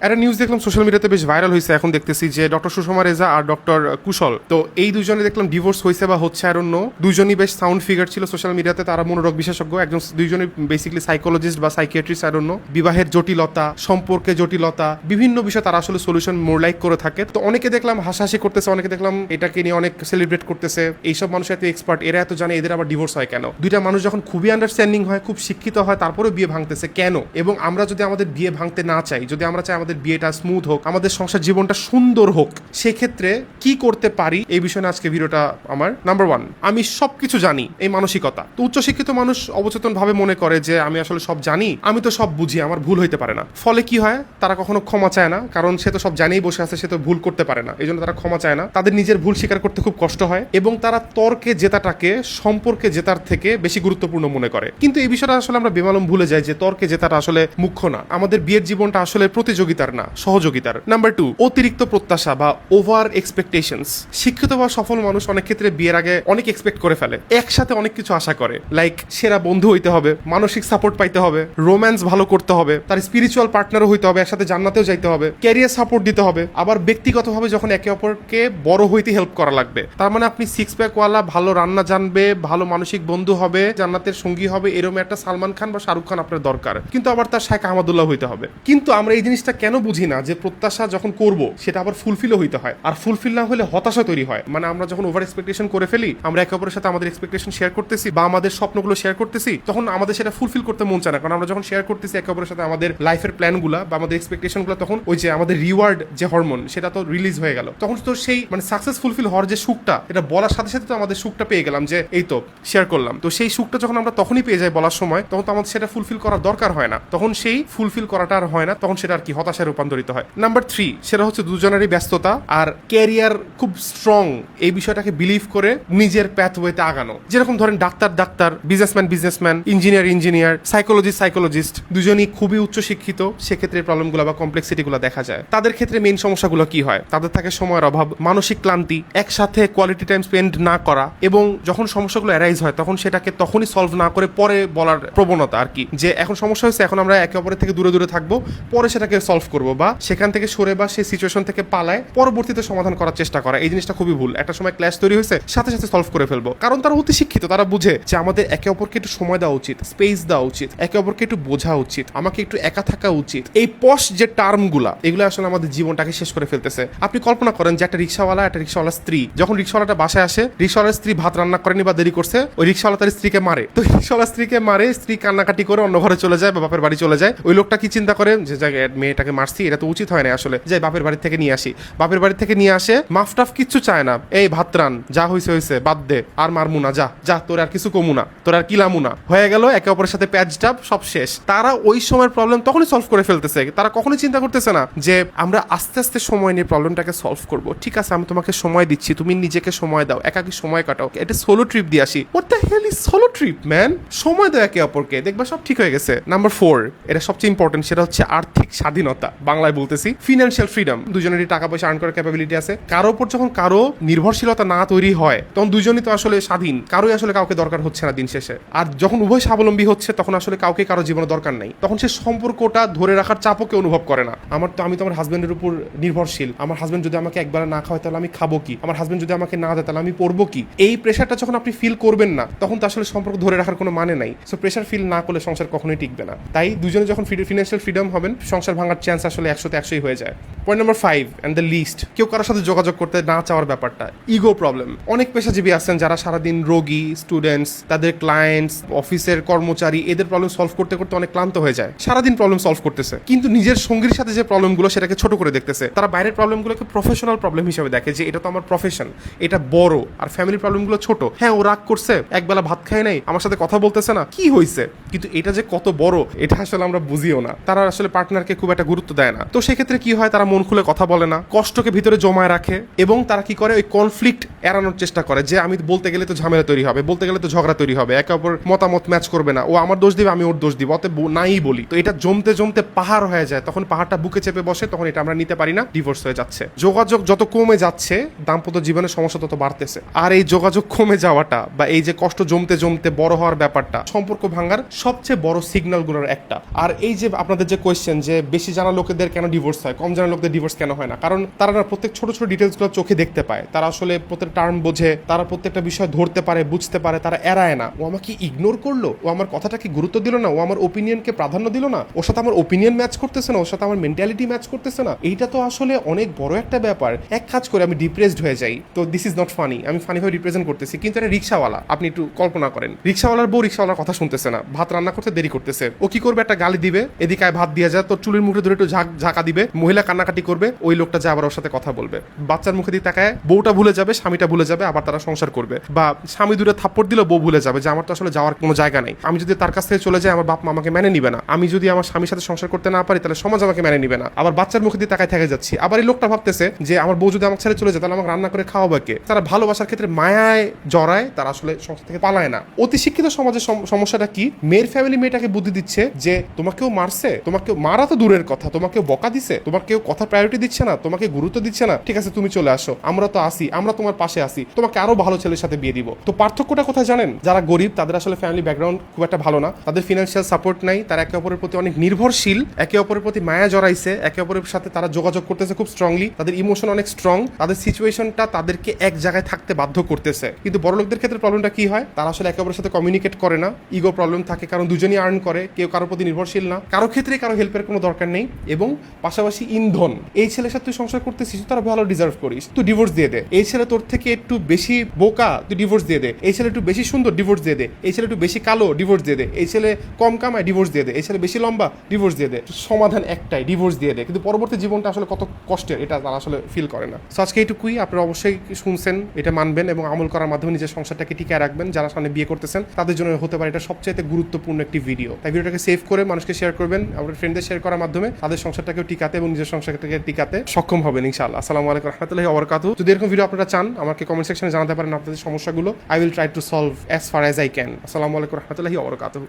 একটা নিউজ দেখলাম সোশ্যাল মিডিয়াতে বেশ ভাইরাল হয়েছে, এখন দেখতেছি যে ডক্টর সুষমা রেজা আর ডক্টর কুশল, তো এই দুজনে দেখলাম ডিভোর্স হয়েছে বা হচ্ছে আর অন্য। দুজনই বেশ সাউন্ড ফিগার ছিল সোশ্যাল মিডিয়াতে, তারা মনোরোগ বিশেষজ্ঞ, একজন দুইজনই বেসিক্যালি সাইকোলজিস্ট বা সাইকিয়াট্রিস্ট আর অন্য। বিবাহের জটিলতা, সম্পর্কে জটিলতা, বিভিন্ন বিষয় তারা আসলে সলিউশন মোর লাইক করে থাকে। তো অনেকে দেখলাম হাসাহাসি করতেছে, অনেকে দেখলাম এটাকে নিয়ে অনেক সেলিব্রেট করতেছে, এইসব মানুষ এত এক্সপার্ট, এরা এত জানে, এদের আবার ডিভোর্স হয় কেন? দুইটা মানুষ যখন খুবই আন্ডারস্ট্যান্ডিং হয়, খুব শিক্ষিত হয়, তারপরে বিয়ে ভাঙতেছে কেন? এবং আমরা যদি আমাদের বিয়ে ভাঙতে না চাই, যদি আমরা চাই আমাদের বিয়েটা স্মুথ হোক, আমাদের সংসার জীবনটা সুন্দর হোক, সেক্ষেত্রে কি করতে পারি এই বিষয়ে আজকে ভিডিওটা আমার। নাম্বার 1, আমি সবকিছু জানি, এই মানসিকতা। তো উচ্চশিক্ষিত মানুষ অবচেতন ভাবে মনে করে যে আমি আসলে সব জানি, আমি তো সব বুঝি, আমার ভুল হইতে পারে না। ফলে কি হয়, তারা কখনো ক্ষমা চায় না, কারণ সে তো সব জানেই বসে আছে, সে তো ভুল করতে পারে না, এই জন্য তারা ক্ষমা চায় না। তাদের নিজের ভুল স্বীকার করতে খুব কষ্ট হয় এবং তারা তর্কে জেতাটাকে সম্পর্কে জেতার থেকে বেশি গুরুত্বপূর্ণ মনে করে। কিন্তু এই বিষয়টা আসলে আমরা বেমালুম ভুলে যাই যে তর্কে জেতাটা আসলে মুখ্য না। আমাদের বিয়ের জীবনটা আসলে প্রতিযোগিতার না, সহযোগিতার। নাম্বার 2, অতিরিক্ত প্রত্যাশা বা ওভার এক্সপেকটেশনস। শিক্ষিত বা সফল মানুষ অনেক ক্ষেত্রে বিয়ের আগে অনেক এক্সপেক্ট করে ফেলে, একসাথে অনেক কিছু আশা করে, লাইক সেরা বন্ধু হইতে হবে, মানসিক সাপোর্ট পাইতে হবে, রোম্যান্স ভালো করতে হবে, তার স্পিরিচুয়াল পার্টনারও হইতে হবে, একসাথে জান্নাতেও যাইতে হবে, ক্যারিয়ার সাপোর্ট দিতে হবে, আবার ব্যক্তিগতভাবে যখন একে অপরকে বড় হইতে হেল্প করা লাগবে। তার মানে আপনি সিক্স প্যাক ওয়ালা, ভালো রান্না জানবে, ভালো মানসিক বন্ধু হবে, জান্নাতের সঙ্গী হবে, এরকম একটা সালমান খান বা শাহরুখ খান আপনার দরকার, কিন্তু আবার তার শাইখ আহমদুল্লাহ হইতে হবে। কিন্তু আমরা এই জিনিসটা কেন বুঝি না যে প্রত্যাশা যখন করব সেটা আবার ফুলফিলও হইতে হয়, আর ফুলফিল না হলে হতাশা তৈরি হয়। মানে আমরা যখন ওভার এক্সপেকটেশন করে ফেলি, আমরা একে অপরের সাথে আমাদের এক্সপেকটেশন শেয়ার করতেছি বা আমাদের স্বপ্নগুলো শেয়ার করতেছি, তখন আমাদের সেটা ফুলফিল করতে মন চায় না, কারণ আমরা যখন শেয়ার করতেছি একে অপরের সাথে আমাদের লাইফের প্ল্যানগুলো বা আমাদের এক্সপেকটেশনগুলো, তখন ওই যে আমাদের রিওয়ার্ড যে হরমোন সেটা তো রিলিজ হয়ে গেল, তখন তো সেই মানে সাকসেস ফুলফিল হওয়ার যে সুখটা, এটা বলার সাথে সাথে তো আমাদের সুখটা পেয়ে গেলাম যে এই তো শেয়ার করলাম। তো সেই সুখটা যখন আমরা তখনই পেয়ে যাই বলার সময়, তখন তো আমাদের সেটা ফুলফিল করার দরকার হয় না, তখন সেই ফুলফিল করাটা আর হয় না, তখন সেটা আর কি হতাশায় রূপান্তরিত হয়। নাম্বার 3, সেটা হচ্ছে দুজনেরই ব্যস্ততা আর ক্যারিয়ার খুব স্ট্রং, এই বিষয়টাকে বিলিভ করে নিজের প্যাথওয়েতে আগানো। যেরকম ধরেন ডাক্তার, বিজনেসম্যান, ইঞ্জিনিয়ার, সাইকোলজিস্ট, দুজনই খুবই উচ্চ শিক্ষিত, সেক্ষেত্রে প্রবলেমগুলো বা কমপ্লেক্সিটিগুলো দেখা যায়। তাদের ক্ষেত্রে মেইন সমস্যাগুলো কি হয়? তাদের থাকে সময়ের অভাব, মানসিক ক্লান্তি, একসাথে কোয়ালিটি টাইম স্পেন্ড না করা, এবং যখন সমস্যাগুলো অ্যারাইজ হয় তখন সেটাকে তখনই সলভ না করে পরে বলার প্রবণতা আর কি, যে এখন সমস্যা হয়েছে, এখন আমরা একে অপরের থেকে দূরে থাকবো, পরে সেটাকে সলভ করবো, বা সেখান থেকে সরে বা সেই সিচুয়েশন থেকে পালায় পরবর্তীতে সমাধান করার চেষ্টা করা। এই জিনিসটা খুবই ভুল। একটা সময় ক্ল্যাশ তৈরি হয়েছে, সাথে সাথে সলভ করে ফেলবো, কারণ তারা অতি শিক্ষিত, তারা বুঝে যে আমাদের একে অপরকে একটু সময় দেওয়া উচিত, স্পেস দেওয়া উচিত, একে অপরকে একটু বোঝা উচিত, আমাকে একটু একা থাকা উচিত। এই পশ যে টার্মগুলা, এগুলো আসলে আমাদের জীবনটাকে শেষ করে ফেলতেছে। আপনি কল্পনা করেন যে একটা রিক্সাওয়ালা স্ত্রী, যখন রিক্সাওয়ালাটা বাসায় আসে, রিক্সাওয়ালার স্ত্রী ভাত রান্না করেনি বা দেরি করছে, ওই রিক্সাওয়ালা তার স্ত্রীকে মারে। তো রিক্সাওয়ালা স্ত্রীকে মারে, স্ত্রী কান্নাকাটি করে অন্য ঘরে চলে যায় বা বাপের বাড়ি চলে যায়। ওই লোকটা কি চিন্তা করে যে মেয়েটাকে মারছি, এটা তো উচিত হয় না, আসলে যাই বাপের বাড়ি থেকে নিয়ে আসি। বাপের বাড়ি থেকে নিয়ে আসে, মাফটাফ কিচ্ছু চায় না, এই ভাত রান, যা হয়েছে বাদ দে, আর মারমু না, যা তোর আর কিছু কমু না, তোর আর কিলামু না, হয়ে গেল, একে অপরের সাথে প্যাচডাপ, সব শেষ। তারা ওই সময়ের প্রবলেম তখনই সলভ করে ফেলতেছে, তারা কখনোই চিন্তা করতেছে না যে আমরা আস্তে আস্তে সময় নিয়ে প্রবলেমটাকে সলভ করবো। ঠিক আছে, আমি তোমাকে সময় দিচ্ছি, তুমি নিজেকে সময় দাও, একাকি সময় কাটাও, এটা সোলো ট্রিপ দিয়ে আসি। What the hell is solo trip man? সময় দাও একে অপরকে, দেখবা সব ঠিক হয়ে গেছে। নাম্বার 4, এটা সবচেয়ে ইম্পর্টেন্ট, সেটা হচ্ছে আর্থিক স্বাধীনতা, বাংলায় বলতেছি ফিনান্সিয়াল ফ্রিডম। দুজনেরই টাকা পয়সা আর্ন করার ক্যাপাবিলিটি আছে। কারো উপর যখন কারো নির্ভরশীলতা না তৈরি হয়, তখন দুজনই তো আসলে স্বাধীন, কারোই আসলে কাউকে দরকার হচ্ছে না দিন শেষে। আর যখন উভয় স্বাবলম্বী হচ্ছে, তখন আসলে কাউকে কারো জীবনে দরকার নাই, তখন সে সম্পর্কটা ধরে রাখার চাপও কেউ অনুভব করে না। আমি তো আমার হাজবেন্ডের উপর নির্ভরশীল, আমার হাজবেন্ড যদি আমাকে একবার না খাওয়ায় তাহলে আমি খাবো কি, আমার হাজবেন্ড যদি আমাকে না দেয় তাহলে আমি পড়বো কি। এই প্রেশারটা যখন আপনি ফিল করবেন না, তখন তো আসলে সম্পর্ক ধরে রাখার কোনো মানে নাই। সো প্রেশার ফিল না করলে সংসার কখনোই টিকবে না। তাই দুজনে যখন ফিনান্সিয়াল ফ্রিডম হবেন, সংসার ভাঙার চান্স আসলে 100-তে 100ই হয়ে যায়। Point number 5 and the list, কেউ কারোর সাথে যোগাযোগ করতে না চাওয়ার ব্যাপারটা, ইগো প্রবলেম। অনেক পেশাজীবী আছেন যারা সারাদিন রোগী, স্টুডেন্টস, তাদের ক্লায়েন্টস, অফিসের কর্মচারী, এদের প্রবলেম সলভ করতে করতে অনেক ক্লান্ত হয়ে যায়, সারাদিন প্রবলেম সলভ করতেছে, কিন্তু নিজের সঙ্গীর সাথে যে প্রবলেমগুলো সেটাকে ছোট করে দেখতেছে। তারা বাইরের প্রবলেমগুলোকে প্রফেশনাল প্রবলেম হিসেবে দেখে, যে এটা তো আমার প্রফেশন, এটা বড়, আর ফ্যামিলি প্রবলেমগুলো ছোট। হ্যাঁ, ও রাগ করছে, একবেলা ভাত খায় নাই, আমার সাথে কথা বলতেছে না, কি হয়েছে, কিন্তু এটা যে কত বড় এটা আসলে আমরা বুঝিও না। তারা আসলে পার্টনারকে খুব একটা গুরুত্ব দেয় না। তো সেক্ষেত্রে কি হয়, তারা মন খুলে কথা বলে না, কষ্টকে ভিতরে জমায় রাখে, এবং তারা কি করে ওই কনফ্লিক্ট এড়ানোর চেষ্টা করে যে আমি বলতে গেলে তো ঝামেলা তৈরি হবে, বলতে গেলে তো ঝগড়া তৈরি হবে, একে অপর মতামত ম্যাচ করবে না, ও আমার দোষ দিবে আমি ওর দোষ দিব, অতএব নাই বলি। তো এটা জমতে জমতে পাহাড় হয়ে যায়, তখন পাহাড়টা বুকে চেপে বসে, তখন এটা আমরা নিতে পারি না, ডিভোর্স হয়ে যাচ্ছে। যোগাযোগ যত কমে যাচ্ছে দাম্পত্য জীবনের সমস্যা তত বাড়তেছে। আর এই যোগাযোগ কমে যাওয়াটা বা এই যে কষ্ট জমতে জমতে বড় হওয়ার ব্যাপারটা সম্পর্ক ভাঙার সবচেয়ে বড় সিগন্যালগুলোর একটা। আর এই যে আপনাদের যে কোয়েশ্চেন যে বেশি জানা লোকেদের কেন ডিভোর্স হয়, কম জানা লোকদের ডিভোর্স কেন হয় না, কারণ তারা না প্রত্যেক ছোট ছোট ডিটেলসগুলো চোখে দেখতে পায়, তারা আসলে প্রত্যেক টার্ম বোঝে, তারা প্রত্যেকটা বিষয় ধরতে পারে, বুঝতে পারে, তারা এড়ায় না। ও আমাকে ইগনোর করলো, ও আমার কথাটাকে গুরুত্ব দিল না, ও আমার ওপিনিয়নকে প্রাধান্য দিল না, ওর সাথে আমার ওপিনিয়ন ম্যাচ করতেছে না, ওর সাথে আমার মেন্টালিটি ম্যাচ করতেছে না। এইটা তো আসলে অনেক বড় একটা ব্যাপার। এক কাজ করে আমি ডিপ্রেসড হয়ে যাই, তো দিস ইজ নট ফানি, আমি ফানি ভাবে রিপ্রেজেন্ট করতেছি, কিন্তু এটা রিক্সাওয়ালা, আপনি একটু কল্পনা করেন, রিক্সাওয়ালার বউ রিক্সাওয়ালার কথা শুনতেছে না, ভাত রান্না করতে দেরি করতেছে, ও কি করবে, একটা গালি দিবে, এদিকে ভাত দিয়ে যায়, তোর চুলের মুখে ধরে একটু ঝাঁকা দিবে, মহিলা কান্নাকাটি করবে, ওই লোকটা যা আবার ওর সাথে কথা বলবে, বাচ্চার মুখে দিয়ে তাকায়, বউটা ভুলে যাবে, স্বামীটা ভুলে যাবে, আবার তারা সংসার করবে। বা স্বামী দূরে থাপ্পড় দিল, বউ ভুলে যাবে যে আমার তো আসলে যাওয়ার কোনো জায়গা নাই, আমি যদি তার কাছ থেকে চলে যাই আমার বাপ মা আমাকে মেনে নিবে না, আমি যদি আমার স্বামীর সাথে সংসার করতে না পারি তাহলে সমাজ আমাকে মেনে নিবে না, আবার বাচ্চার মুখে দিয়ে তাকায় থেকে যাচ্ছি। আবার এই লোকটা ভাবতেছে যে আমার বউ যদি আমাকে ছেড়ে চলে যায় তাহলে আমাকে রান্না করে খাওয়াবে কে। তারা ভালোবাসার ক্ষেত্রে মায়ায় জড়ায়, তারা আসলে সংসার থেকে পালায় না। অতি শিক্ষিত সমাজের সমস্যাটা কি, মেয়ের ফ্যামিলি মেয়েটাকে বুদ্ধি দিচ্ছে যে তোমাকেও মারছে, তোমাকে মারা তো দূরের কথা, তোমাকেও বকা দিছে, তোমাকেও কথা প্রায়োরিটি দিচ্ছে না, তোমাকে গুরুত্ব দিচ্ছে না, ঠিক আছে তুমি চলে আসো, আমরা তো আসি, আমরা তোমার পাশে আসি, তোমাকে আরো ভালো ছেলের সাথে বিয়ে দিব। তো পার্থক্যটা কোথায় জানেন, যারা গরিব তাদের আসলে ফ্যামিলি ব্যাকগ্রাউন্ড খুব একটা ভালো না, তাদের ফিনান্সিয়াল সাপোর্ট নাই, তারা একে অপরের প্রতি অনেক নির্ভরশীল, একে অপরের প্রতি মায়া জড়াইছে, একে অপরের সাথে তারা যোগাযোগ করতেছে খুব স্ট্রংলি, তাদের ইমোশন অনেক স্ট্রং, তাদের সিচুয়েশনটা তাদেরকে এক জায়গায় থাকতে বাধ্য করতেছে। কিন্তু বড় লোকদের ক্ষেত্রে প্রবলেমটা কি হয়, তারা আসলে একে অপরের সাথে কমিউনিকেট করে না, ইগো প্রবলেম থাকে, কারণ দুজনই আর্ন করে, কেউ কারোর প্রতি নির্ভরশীল না, কারো ক্ষেত্রে কারো হেল্পের কোনো দরকার নেই, এবং পাশাপাশি ইন্ধন, এই ছেলের সাথে তুই সংসার করতেছিস, তারা ভালো ডিজার্ভ করিস, তুই ডিভোর্স দিয়ে দে, এই ছেলে তোর থেকে একটু বেশি বোকা, তুই ডিভোর্স দিয়ে দে, এই ছেলে একটু বেশি সুন্দর, ডিভোর্স দিয়ে দে, এই ছেলে একটু বেশি কালো, ডিভোর্স দিয়ে দে, এই ছেলে কম কামায়, ডিভোর্স দিয়ে দে, এই ছেলে বেশি লম্বা, ডিভোর্স দিয়ে দে। সমাধান একটাই, ডিভোর্স দিয়ে দে, কিন্তু পরবর্তী জীবনটা আসলে কত কষ্টের এটা তারা আসলে ফিল করে না। সো আজকে এইটুকুই, আপনারা অবশ্যই শুনছেন, এটা মানবেন এবং আমল করার মাধ্যমে নিজের সংসারটাকে টিকায় রাখবেন। যারা সামনে বিয়ে করতেছেন তাদের জন্য হতে পারে এটা সবচাইতে গুরুত্বপূর্ণ একটি ভিডিও, তাই ভিডিওটাকে সেভ করে মানুষকে শেয়ার করবেন, আপনার ফ্রেন্ডদের শেয়ার করার মাধ্যমে তাদের সংসারটাকেও টিকাতে এবং নিজের সংসারটাকে টিকাতে সক্ষম হবেন ইনশাআল্লাহ। আসসালামু আলাইকুম রাহমাতুল্লাহি ওয়া বারাকাতুহু। যদি এরকম ভিডিও আপনারা চান আমাকে কমেন্ট সেকশনে জানাতে পারেন আপনাদের সমস্যাগুলো, I will try to solve as far as I can. আসসালামু আলাইকুম রাহমাতুল্লাহি ওয়া বারাকাতুহু।